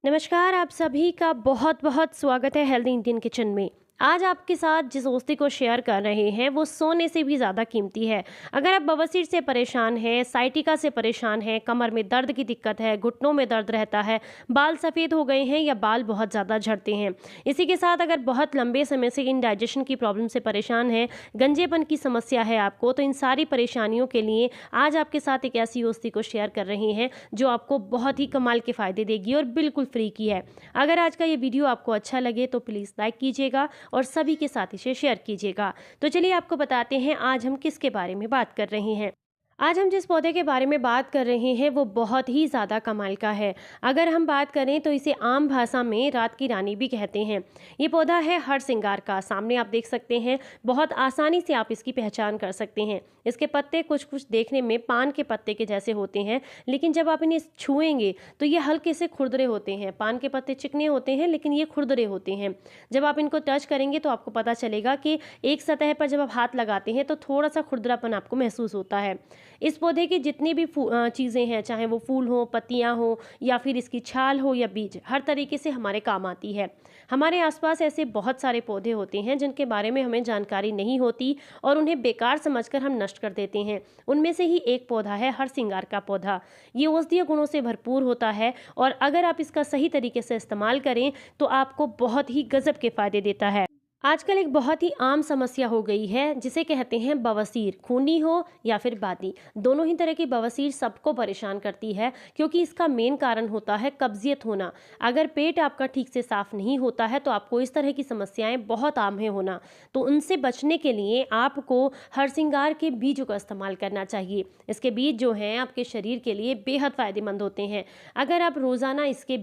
नमस्कार, आप सभी का बहुत बहुत स्वागत है हेल्दी इंडियन किचन में। आज आपके साथ जिस औषधि को शेयर कर रहे हैं वो सोने से भी ज़्यादा कीमती है। अगर आप बवासीर से परेशान हैं, साइटिका से परेशान हैं, कमर में दर्द की दिक्कत है, घुटनों में दर्द रहता है, बाल सफ़ेद हो गए हैं या बाल बहुत ज़्यादा झड़ते हैं, इसी के साथ अगर बहुत लंबे समय से इंडाइजेशन की प्रॉब्लम से परेशान हैं, गंजेपन की समस्या है आपको, तो इन सारी परेशानियों के लिए आज आपके साथ एक ऐसी औषधि को शेयर कर रहे हैं जो आपको बहुत ही कमाल के फ़ायदे देगी और बिल्कुल फ्री की है। अगर आज का ये वीडियो आपको अच्छा लगे तो प्लीज़ लाइक कीजिएगा और सभी के साथ इसे शेयर कीजिएगा। तो चलिए आपको बताते हैं आज हम किसके बारे में बात कर रहे हैं। आज हम जिस पौधे के बारे में बात कर रहे हैं वो बहुत ही ज़्यादा कमाल का है। अगर हम बात करें तो इसे आम भाषा में रात की रानी भी कहते हैं। ये पौधा है हरसिंगार का। सामने आप देख सकते हैं, बहुत आसानी से आप इसकी पहचान कर सकते हैं। इसके पत्ते कुछ कुछ देखने में पान के पत्ते के जैसे होते हैं, लेकिन जब आप इन्हें छुएंगे तो ये हल्के से खुरदरे होते हैं। पान के पत्ते चिकने होते हैं लेकिन ये खुरदरे होते हैं। जब आप इनको टच करेंगे तो आपको पता चलेगा कि एक सतह पर जब आप हाथ लगाते हैं तो थोड़ा सा खुरदरापन आपको महसूस होता है। इस पौधे की जितनी भी चीज़ें हैं, चाहे वो फूल हो, पत्तियां हो या फिर इसकी छाल हो या बीज, हर तरीके से हमारे काम आती है। हमारे आसपास ऐसे बहुत सारे पौधे होते हैं जिनके बारे में हमें जानकारी नहीं होती और उन्हें बेकार समझकर हम नष्ट कर देते हैं। उनमें से ही एक पौधा है हरसिंगार का पौधा। ये औषधीय गुणों से भरपूर होता है और अगर आप इसका सही तरीके से इस्तेमाल करें तो आपको बहुत ही गजब के फायदे देता है। आजकल एक बहुत ही आम समस्या हो गई है जिसे कहते हैं बवासीर, खूनी हो या फिर बादी। दोनों ही तरह की बवासीर सबको परेशान करती है क्योंकि इसका मेन कारण होता है कब्जियत होना। अगर पेट आपका ठीक से साफ नहीं होता है तो आपको इस तरह की समस्याएं बहुत आम है होना। तो उनसे बचने के लिए आपको हरसिंगार के बीजों का इस्तेमाल करना चाहिए। इसके बीज जो हैं आपके शरीर के लिए बेहद फायदेमंद होते हैं। अगर आप रोज़ाना इसके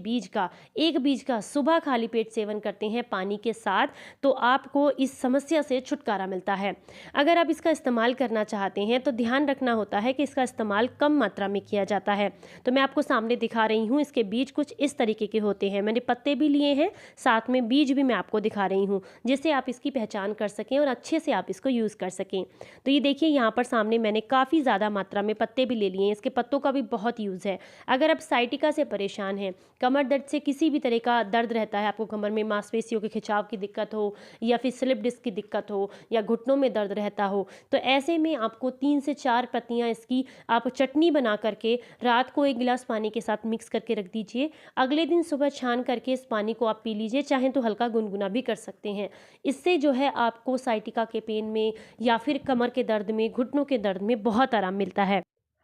एक बीज का सुबह खाली पेट सेवन करते हैं पानी के साथ, तो आपको इस समस्या से छुटकारा मिलता है। अगर आप इसका इस्तेमाल करना चाहते हैं तो ध्यान रखना होता है कि इसका इस्तेमाल कम मात्रा में किया जाता है। तो मैं आपको सामने दिखा रही हूँ, इसके बीज कुछ इस तरीके के होते हैं। मैंने पत्ते भी लिए हैं, साथ में बीज भी मैं आपको दिखा रही हूँ जिससे आप इसकी पहचान कर सकें और अच्छे से आप इसको यूज़ कर सकें। तो ये देखिए, यहाँ पर सामने मैंने काफ़ी ज़्यादा मात्रा में पत्ते भी ले लिए हैं। इसके पत्तों का भी बहुत यूज़ है। अगर आप साइटिका से परेशान हैं, कमर दर्द से किसी भी तरह का दर्द रहता है, आपको कमर में मांसपेशियों के खिंचाव की दिक्कत हो या फिर स्लिप डिस्क की दिक्कत हो या घुटनों में दर्द रहता हो, तो ऐसे में आपको 3 से 4 पत्तियां इसकी आप चटनी बना करके रात को 1 गिलास पानी के साथ मिक्स करके रख दीजिए। अगले दिन सुबह छान करके इस पानी को आप पी लीजिए, चाहे तो हल्का गुनगुना भी कर सकते हैं। इससे जो है आपको साइटिका के पेन में या फिर कमर के दर्द में, घुटनों के दर्द में बहुत आराम मिलता है।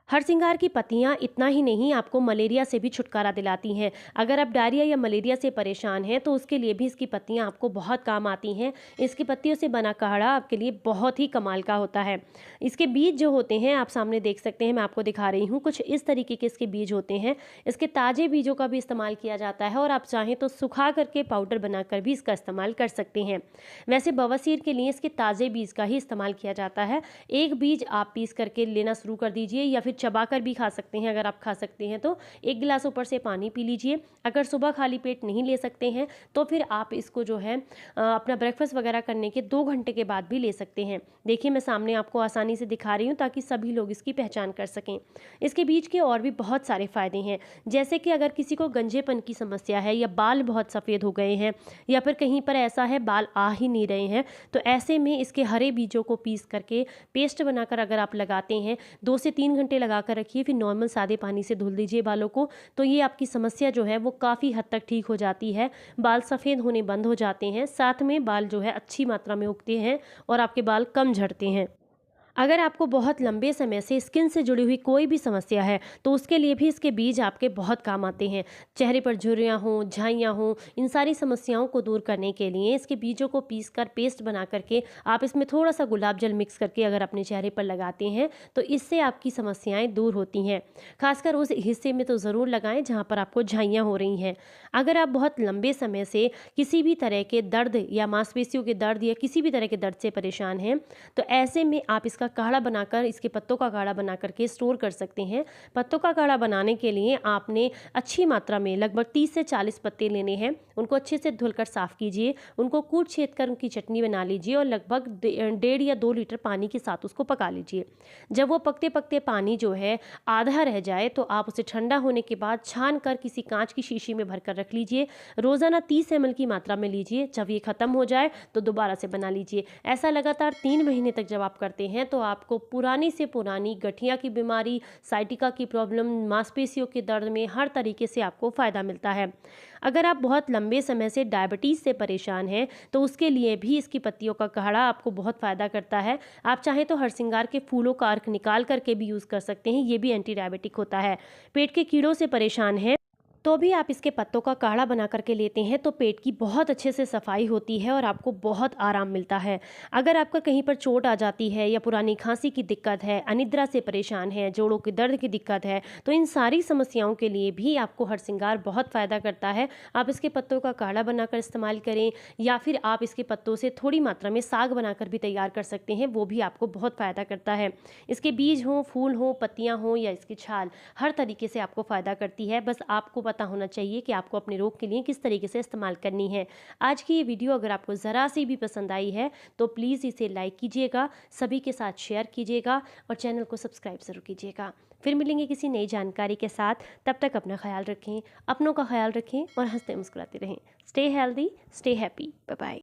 हरसिंगार की पत्तियां इतना ही नहीं, आपको मलेरिया से भी छुटकारा दिलाती हैं। अगर आप डायरिया या मलेरिया से परेशान हैं तो उसके लिए भी इसकी पत्तियां आपको बहुत काम आती हैं। इसकी पत्तियों से बना काढ़ा आपके लिए बहुत ही कमाल का होता है। इसके बीज जो होते हैं आप सामने देख सकते हैं, मैं आपको दिखा रही हूँ, कुछ इस तरीके के इसके बीज होते हैं। इसके ताज़े बीजों का भी इस्तेमाल किया जाता है और आप चाहें तो सुखा करके पाउडर बनाकर भी इसका इस्तेमाल कर सकते हैं। वैसे बवासीर के लिए इसके ताज़े बीज का ही इस्तेमाल किया जाता है। एक बीज आप पीस करके लेना शुरू कर दीजिए या फिर चबाकर भी खा सकते हैं। अगर आप खा सकते हैं तो 1 गिलास ऊपर से पानी पी लीजिए। अगर सुबह खाली पेट नहीं ले सकते हैं तो फिर आप इसको जो है अपना ब्रेकफास्ट वगैरह करने के 2 घंटे के बाद भी ले सकते हैं। देखिए, मैं सामने आपको आसानी से दिखा रही हूँ ताकि सभी लोग इसकी पहचान कर सकें। इसके बीज के और भी बहुत सारे फ़ायदे हैं, जैसे कि अगर किसी को गंजेपन की समस्या है या बाल बहुत सफ़ेद हो गए हैं या फिर कहीं पर ऐसा है बाल आ ही नहीं रहे हैं, तो ऐसे में इसके हरे बीजों को पीस करके पेस्ट बनाकर अगर आप लगाते हैं, 2 से 3 घंटे लगा कर रखिए, फिर नॉर्मल सादे पानी से धुल दीजिए बालों को, तो ये आपकी समस्या जो है वो काफ़ी हद तक ठीक हो जाती है। बाल सफ़ेद होने बंद हो जाते हैं, साथ में बाल जो है अच्छी मात्रा में उगते हैं और आपके बाल कम झड़ते हैं। अगर आपको बहुत लंबे समय से स्किन से जुड़ी हुई कोई भी समस्या है तो उसके लिए भी इसके बीज आपके बहुत काम आते हैं। चेहरे पर झुर्रियाँ हों, झाइयाँ हों, इन सारी समस्याओं को दूर करने के लिए इसके बीजों को पीस कर पेस्ट बना करके आप इसमें थोड़ा सा गुलाब जल मिक्स करके अगर अपने चेहरे पर लगाते हैं तो इससे आपकी समस्याएं दूर होती हैं। खासकर उस हिस्से में तो ज़रूर लगाएं जहाँ पर आपको झाइयाँ हो रही हैं। अगर आप बहुत लंबे समय से किसी भी तरह के दर्द या मांसपेशियों के दर्द या किसी भी तरह के दर्द से परेशान हैं तो ऐसे में आप इसका काढ़ा बनाकर, इसके पत्तों का काढ़ा बना करके स्टोर कर सकते हैं। पत्तों का काढ़ा बनाने के लिए आपने अच्छी मात्रा में लगभग 30 से 40 पत्ते लेने हैं। उनको अच्छे से धुलकर साफ़ कीजिए, उनको कूट छेद कर उनकी चटनी बना लीजिए और लगभग 1.5 या 2 लीटर पानी के साथ उसको पका लीजिए। जब वो पकते पकते पानी जो है आधा रह जाए तो आप उसे ठंडा होने के बाद छान कर किसी कांच की शीशी में भरकर रख लीजिए। रोज़ाना 30 ml की मात्रा में लीजिए। जब ये ख़त्म हो जाए तो दोबारा से बना लीजिए। ऐसा लगातार 3 महीने तक जब आप करते हैं तो आपको पुरानी से पुरानी गठिया की बीमारी, साइटिका की प्रॉब्लम, मांसपेशियों के दर्द में हर तरीके से आपको फ़ायदा मिलता है। अगर आप बहुत लंबे समय से डायबिटीज़ से परेशान हैं तो उसके लिए भी इसकी पत्तियों का काढ़ा आपको बहुत फ़ायदा करता है। आप चाहें तो हरसिंगार के फूलों का अर्क निकाल करके भी यूज़ कर सकते हैं, ये भी एंटी डायबिटिक होता है। पेट के कीड़ों से परेशान हैं तो भी आप इसके पत्तों का काढ़ा बना करके लेते हैं तो पेट की बहुत अच्छे से सफाई होती है और आपको बहुत आराम मिलता है। अगर आपका कहीं पर चोट आ जाती है या पुरानी खांसी की दिक्कत है, अनिद्रा से परेशान है, जोड़ों के दर्द की दिक्कत है, तो इन सारी समस्याओं के लिए भी आपको हरसिंगार बहुत फ़ायदा करता है। आप इसके पत्तों का काढ़ा बनाकर इस्तेमाल करें या फिर आप इसके पत्तों से थोड़ी मात्रा में साग बनाकर भी तैयार कर सकते हैं, वो भी आपको बहुत फ़ायदा करता है। इसके बीज हों, फूल हों, पत्तियाँ हों या इसकी छाल, हर तरीके से आपको फ़ायदा करती है। बस आपको पता होना चाहिए कि आपको अपने रोग के लिए किस तरीके से इस्तेमाल करनी है। आज की ये वीडियो अगर आपको ज़रा सी भी पसंद आई है तो प्लीज़ इसे लाइक कीजिएगा, सभी के साथ शेयर कीजिएगा और चैनल को सब्सक्राइब ज़रूर कीजिएगा। फिर मिलेंगे किसी नई जानकारी के साथ, तब तक अपना ख्याल रखें, अपनों का ख्याल रखें और हंसते मुस्कुराते रहें। Stay healthy, stay happy, bye bye.